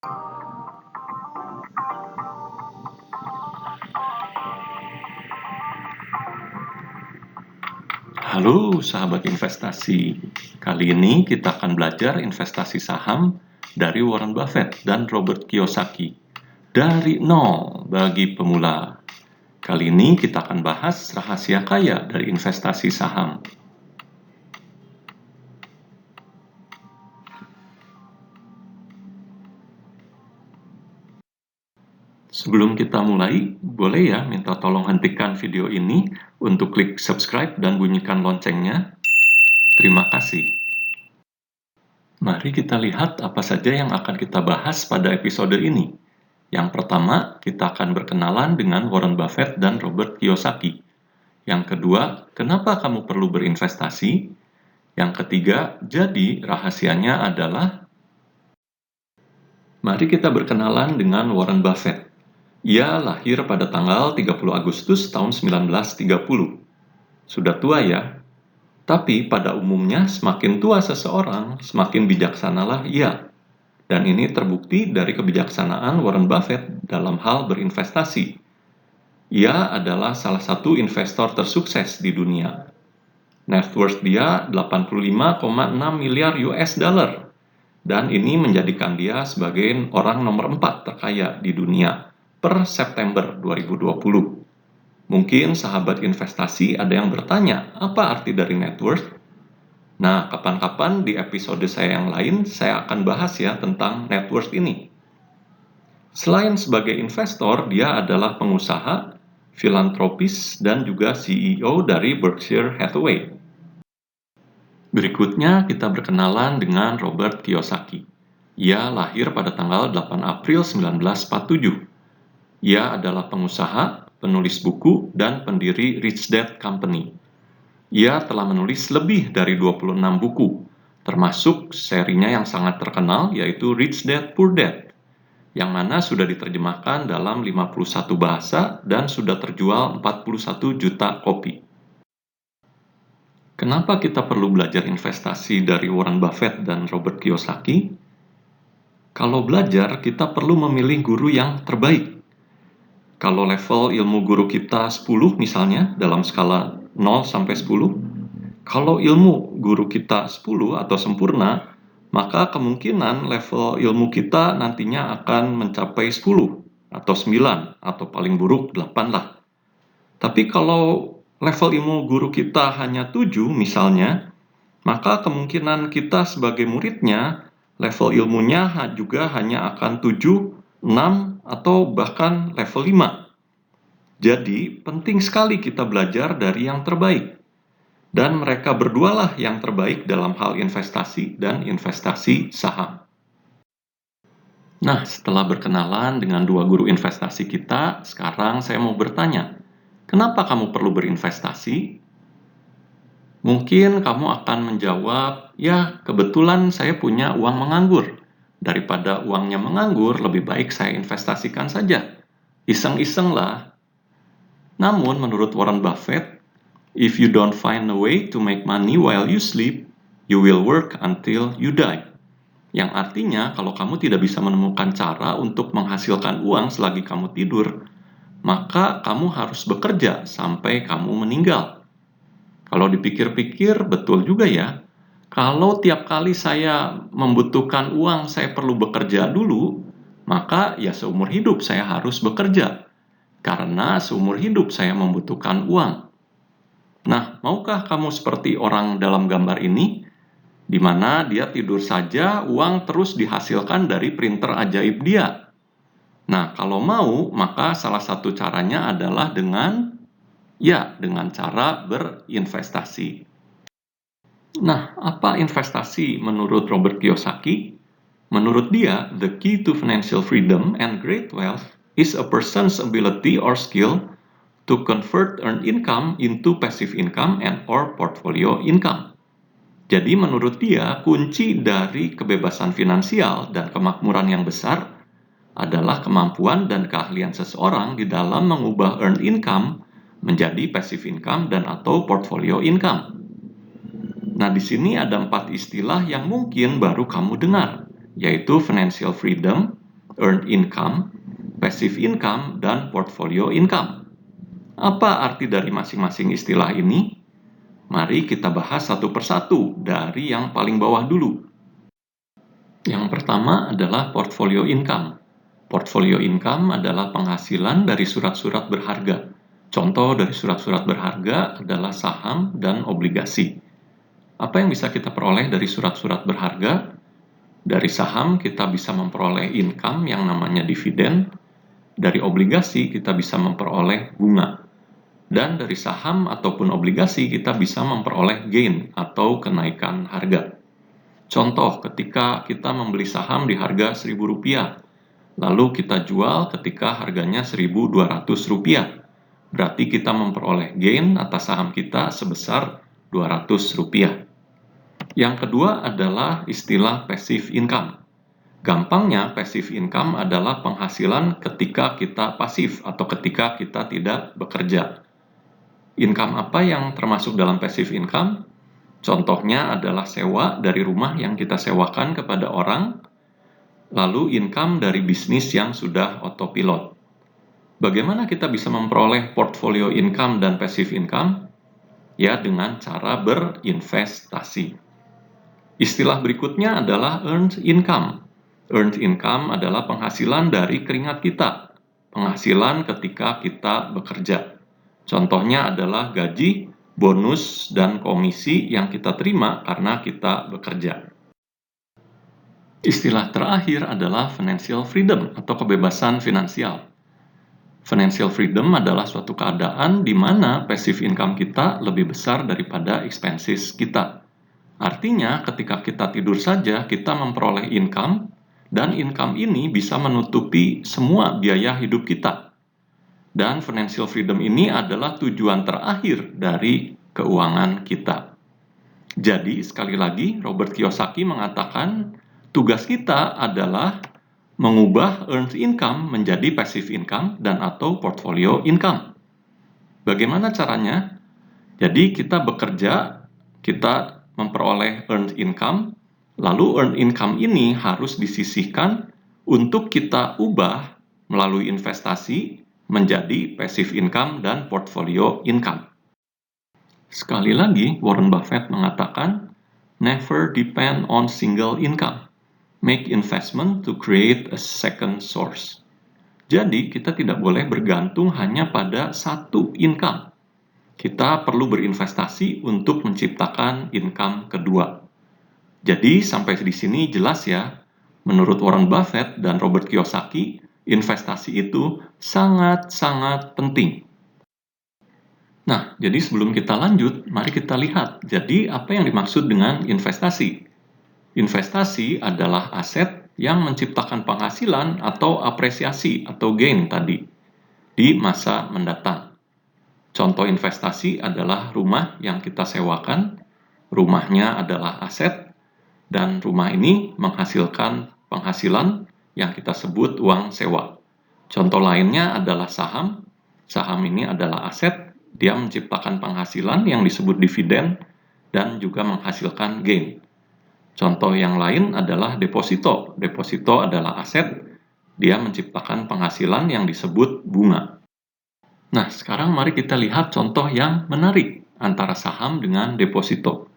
Halo sahabat investasi, kali ini kita akan belajar investasi saham dari Warren Buffett dan Robert Kiyosaki dari nol bagi pemula. Kali ini kita akan bahas rahasia kaya dari investasi saham. Sebelum kita mulai, boleh ya minta tolong hentikan video ini untuk klik subscribe dan bunyikan loncengnya. Terima kasih. Mari kita lihat apa saja yang akan kita bahas pada episode ini. Yang pertama, kita akan berkenalan dengan Warren Buffett dan Robert Kiyosaki. Yang kedua, kenapa kamu perlu berinvestasi? Yang ketiga, jadi rahasianya adalah... Mari kita berkenalan dengan Warren Buffett. Ia lahir pada tanggal 30 Agustus tahun 1930. Sudah tua ya? Tapi pada umumnya semakin tua seseorang, semakin bijaksanalah ia. Dan ini terbukti dari kebijaksanaan Warren Buffett dalam hal berinvestasi. Ia adalah salah satu investor tersukses di dunia. Net worth dia 85,6 miliar US dollar. Dan ini menjadikan dia sebagai orang nomor 4 terkaya di dunia per September 2020. Mungkin sahabat investasi ada yang bertanya, apa arti dari net worth? Nah, kapan-kapan di episode saya yang lain, saya akan bahas ya tentang net worth ini. Selain sebagai investor, dia adalah pengusaha, filantropis, dan juga CEO dari Berkshire Hathaway. Berikutnya, kita berkenalan dengan Robert Kiyosaki. Ia lahir pada tanggal 8 April 1947. Ia adalah pengusaha, penulis buku, dan pendiri Rich Dad Company. Ia telah menulis lebih dari 26 buku, termasuk serinya yang sangat terkenal yaitu Rich Dad Poor Dad, yang mana sudah diterjemahkan dalam 51 bahasa dan sudah terjual 41 juta kopi. Kenapa kita perlu belajar investasi dari Warren Buffett dan Robert Kiyosaki? Kalau belajar, kita perlu memilih guru yang terbaik. Kalau level ilmu guru kita 10 misalnya, dalam skala 0 sampai 10, kalau ilmu guru kita 10 atau sempurna, maka kemungkinan level ilmu kita nantinya akan mencapai 10 atau 9 atau paling buruk 8 lah. Tapi kalau level ilmu guru kita hanya 7 misalnya, maka kemungkinan kita sebagai muridnya level ilmunya juga hanya akan 7, 6, atau bahkan level 5. Jadi, penting sekali kita belajar dari yang terbaik. Dan mereka berdualah yang terbaik dalam hal investasi dan investasi saham. Nah, setelah berkenalan dengan dua guru investasi kita, sekarang saya mau bertanya, kenapa kamu perlu berinvestasi? Mungkin kamu akan menjawab, ya kebetulan saya punya uang menganggur. Daripada uangnya menganggur, lebih baik saya investasikan saja. Iseng-iseng lah. Namun menurut Warren Buffett, if you don't find a way to make money while you sleep, you will work until you die. Yang artinya, kalau kamu tidak bisa menemukan cara untuk menghasilkan uang selagi kamu tidur, maka kamu harus bekerja sampai kamu meninggal. Kalau dipikir-pikir, betul juga ya. Kalau tiap kali saya membutuhkan uang, saya perlu bekerja dulu, maka ya seumur hidup saya harus bekerja. Karena seumur hidup saya membutuhkan uang. Nah, maukah kamu seperti orang dalam gambar ini, di mana dia tidur saja, uang terus dihasilkan dari printer ajaib dia? Nah, kalau mau, maka salah satu caranya adalah dengan cara berinvestasi. Nah, apa investasi menurut Robert Kiyosaki? Menurut dia, the key to financial freedom and great wealth is a person's ability or skill to convert earned income into passive income and or portfolio income. Jadi menurut dia, kunci dari kebebasan finansial dan kemakmuran yang besar adalah kemampuan dan keahlian seseorang di dalam mengubah earned income menjadi passive income dan atau portfolio income. Nah, di sini ada 4 istilah yang mungkin baru kamu dengar, yaitu financial freedom, earned income, passive income, dan portfolio income. Apa arti dari masing-masing istilah ini? Mari kita bahas satu persatu dari yang paling bawah dulu. Yang pertama adalah portfolio income. Portfolio income adalah penghasilan dari surat-surat berharga. Contoh dari surat-surat berharga adalah saham dan obligasi. Apa yang bisa kita peroleh dari surat-surat berharga? Dari saham kita bisa memperoleh income yang namanya dividen. Dari obligasi kita bisa memperoleh bunga. Dan dari saham ataupun obligasi kita bisa memperoleh gain atau kenaikan harga. Contoh, ketika kita membeli saham di harga Rp1.000, lalu kita jual ketika harganya Rp1.200. Berarti kita memperoleh gain atas saham kita sebesar Rp200. Yang kedua adalah istilah passive income. Gampangnya, passive income adalah penghasilan ketika kita pasif atau ketika kita tidak bekerja. Income apa yang termasuk dalam passive income? Contohnya adalah sewa dari rumah yang kita sewakan kepada orang, lalu income dari bisnis yang sudah autopilot. Bagaimana kita bisa memperoleh portfolio income dan passive income? Ya, dengan cara berinvestasi. Istilah berikutnya adalah earned income. Earned income adalah penghasilan dari keringat kita, penghasilan ketika kita bekerja. Contohnya adalah gaji, bonus, dan komisi yang kita terima karena kita bekerja. Istilah terakhir adalah financial freedom atau kebebasan finansial. Financial freedom adalah suatu keadaan di mana passive income kita lebih besar daripada expenses kita. Artinya, ketika kita tidur saja, kita memperoleh income, dan income ini bisa menutupi semua biaya hidup kita. Dan financial freedom ini adalah tujuan terakhir dari keuangan kita. Jadi, sekali lagi, Robert Kiyosaki mengatakan, tugas kita adalah mengubah earned income menjadi passive income dan atau portfolio income. Bagaimana caranya? Jadi, kita bekerja, kita memperoleh earned income, lalu earned income ini harus disisihkan untuk kita ubah melalui investasi menjadi passive income dan portfolio income. Sekali lagi, Warren Buffett mengatakan, never depend on single income. Make investment to create a second source. Jadi, kita tidak boleh bergantung hanya pada satu income. Kita perlu berinvestasi untuk menciptakan income kedua. Jadi, sampai di sini jelas ya, menurut Warren Buffett dan Robert Kiyosaki, investasi itu sangat-sangat penting. Nah, jadi sebelum kita lanjut, mari kita lihat. Jadi, apa yang dimaksud dengan investasi? Investasi adalah aset yang menciptakan penghasilan atau apresiasi atau gain tadi di masa mendatang. Contoh investasi adalah rumah yang kita sewakan, rumahnya adalah aset, dan rumah ini menghasilkan penghasilan yang kita sebut uang sewa. Contoh lainnya adalah saham. Saham ini adalah aset, dia menciptakan penghasilan yang disebut dividen dan juga menghasilkan gain. Contoh yang lain adalah deposito. Deposito adalah aset, dia menciptakan penghasilan yang disebut bunga. Nah, sekarang mari kita lihat contoh yang menarik antara saham dengan deposito.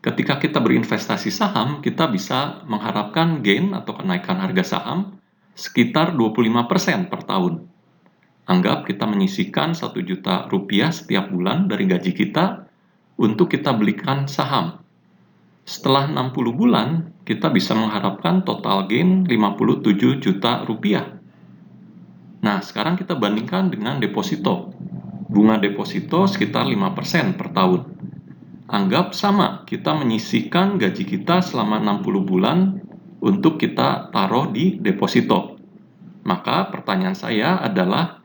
Ketika kita berinvestasi saham, kita bisa mengharapkan gain atau kenaikan harga saham sekitar 25% per tahun. Anggap kita menyisihkan Rp1.000.000 setiap bulan dari gaji kita untuk kita belikan saham. Setelah 60 bulan, kita bisa mengharapkan total gain Rp57 juta. Nah, sekarang kita bandingkan dengan deposito. Bunga deposito sekitar 5% per tahun. Anggap sama, kita menyisihkan gaji kita selama 60 bulan untuk kita taruh di deposito. Maka pertanyaan saya adalah,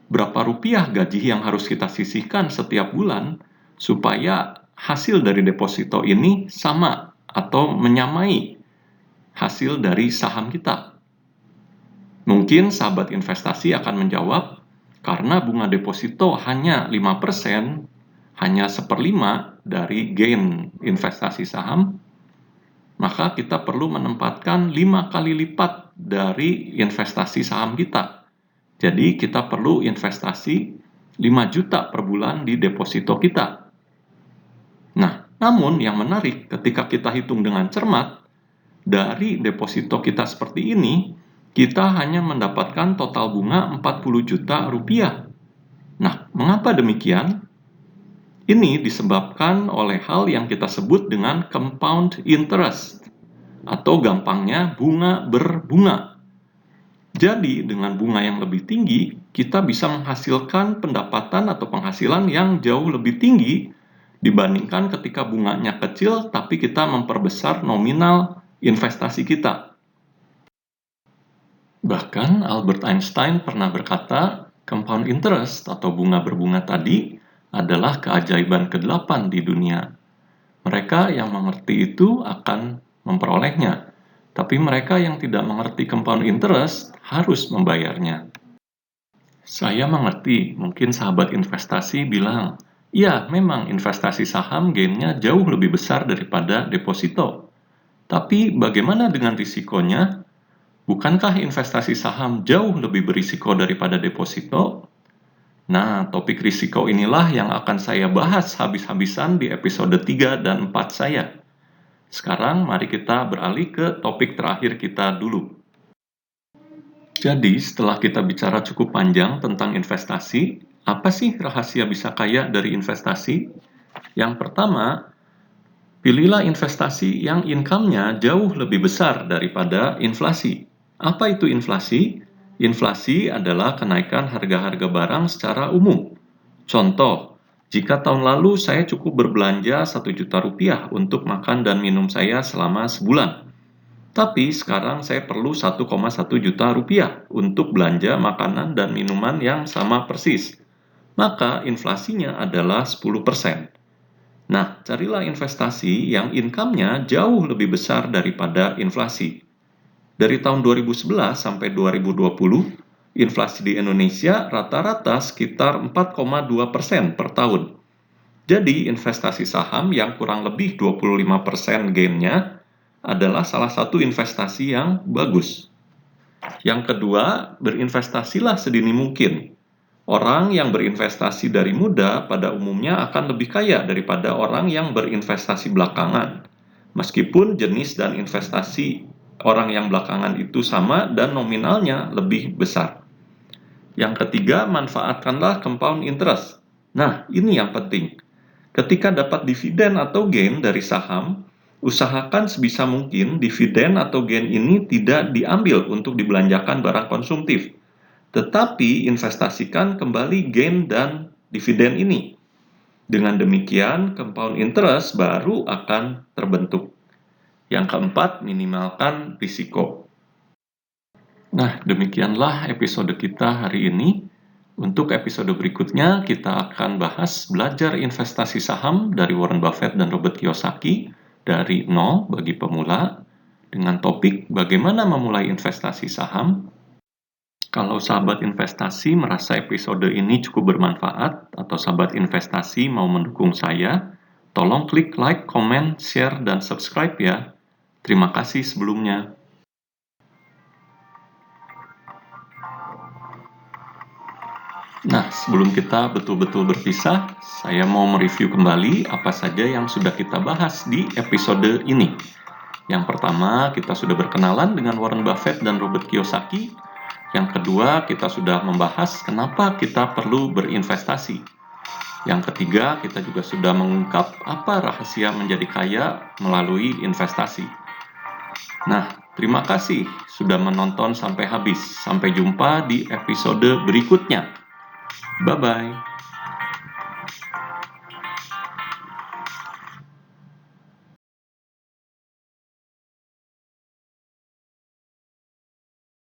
berapa rupiah gaji yang harus kita sisihkan setiap bulan supaya hasil dari deposito ini sama atau menyamai hasil dari saham kita? Mungkin sahabat investasi akan menjawab, karena bunga deposito hanya 5%, hanya 1/5 dari gain investasi saham, maka kita perlu menempatkan 5 kali lipat dari investasi saham kita. Jadi kita perlu investasi 5 juta per bulan di deposito kita. Nah, namun yang menarik ketika kita hitung dengan cermat, dari deposito kita seperti ini, kita hanya mendapatkan total bunga 40 juta rupiah. Nah, mengapa demikian? Ini disebabkan oleh hal yang kita sebut dengan compound interest, atau gampangnya bunga berbunga. Jadi, dengan bunga yang lebih tinggi, kita bisa menghasilkan pendapatan atau penghasilan yang jauh lebih tinggi dibandingkan ketika bunganya kecil, tapi kita memperbesar nominal investasi kita. Bahkan Albert Einstein pernah berkata, compound interest atau bunga berbunga tadi adalah keajaiban ke-8 di dunia. Mereka yang mengerti itu akan memperolehnya. Tapi mereka yang tidak mengerti compound interest harus membayarnya. Saya mengerti, mungkin sahabat investasi bilang, ya memang investasi saham gain-nya jauh lebih besar daripada deposito. Tapi bagaimana dengan risikonya? Bukankah investasi saham jauh lebih berisiko daripada deposito? Nah, topik risiko inilah yang akan saya bahas habis-habisan di episode 3 dan 4 saya. Sekarang mari kita beralih ke topik terakhir kita dulu. Jadi setelah kita bicara cukup panjang tentang investasi, apa sih rahasia bisa kaya dari investasi? Yang pertama, pilihlah investasi yang income-nya jauh lebih besar daripada inflasi. Apa itu inflasi? Inflasi adalah kenaikan harga-harga barang secara umum. Contoh, jika tahun lalu saya cukup berbelanja 1 juta rupiah untuk makan dan minum saya selama sebulan. Tapi sekarang saya perlu 1,1 juta rupiah untuk belanja makanan dan minuman yang sama persis. Maka inflasinya adalah 10%. Nah, carilah investasi yang income-nya jauh lebih besar daripada inflasi. Dari tahun 2011 sampai 2020, inflasi di Indonesia rata-rata sekitar 4,2% per tahun. Jadi, investasi saham yang kurang lebih 25% gain-nya adalah salah satu investasi yang bagus. Yang kedua, berinvestasilah sedini mungkin. Orang yang berinvestasi dari muda pada umumnya akan lebih kaya daripada orang yang berinvestasi belakangan. Meskipun jenis dan investasi orang yang belakangan itu sama dan nominalnya lebih besar. Yang ketiga, manfaatkanlah compound interest. Nah, ini yang penting. Ketika dapat dividen atau gain dari saham, usahakan sebisa mungkin dividen atau gain ini tidak diambil untuk dibelanjakan barang konsumtif, tetapi investasikan kembali gain dan dividen ini. Dengan demikian, compound interest baru akan terbentuk. Yang keempat, minimalkan risiko. Nah, demikianlah episode kita hari ini. Untuk episode berikutnya, kita akan bahas belajar investasi saham dari Warren Buffett dan Robert Kiyosaki dari nol bagi pemula, dengan topik bagaimana memulai investasi saham. Kalau sahabat investasi merasa episode ini cukup bermanfaat, atau sahabat investasi mau mendukung saya, tolong klik like, comment, share, dan subscribe ya. Terima kasih sebelumnya. Nah, sebelum kita betul-betul berpisah, saya mau mereview kembali apa saja yang sudah kita bahas di episode ini. Yang pertama, kita sudah berkenalan dengan Warren Buffett dan Robert Kiyosaki. Yang kedua, kita sudah membahas kenapa kita perlu berinvestasi. Yang ketiga, kita juga sudah mengungkap apa rahasia menjadi kaya melalui investasi. Nah, terima kasih sudah menonton sampai habis. Sampai jumpa di episode berikutnya. Bye-bye.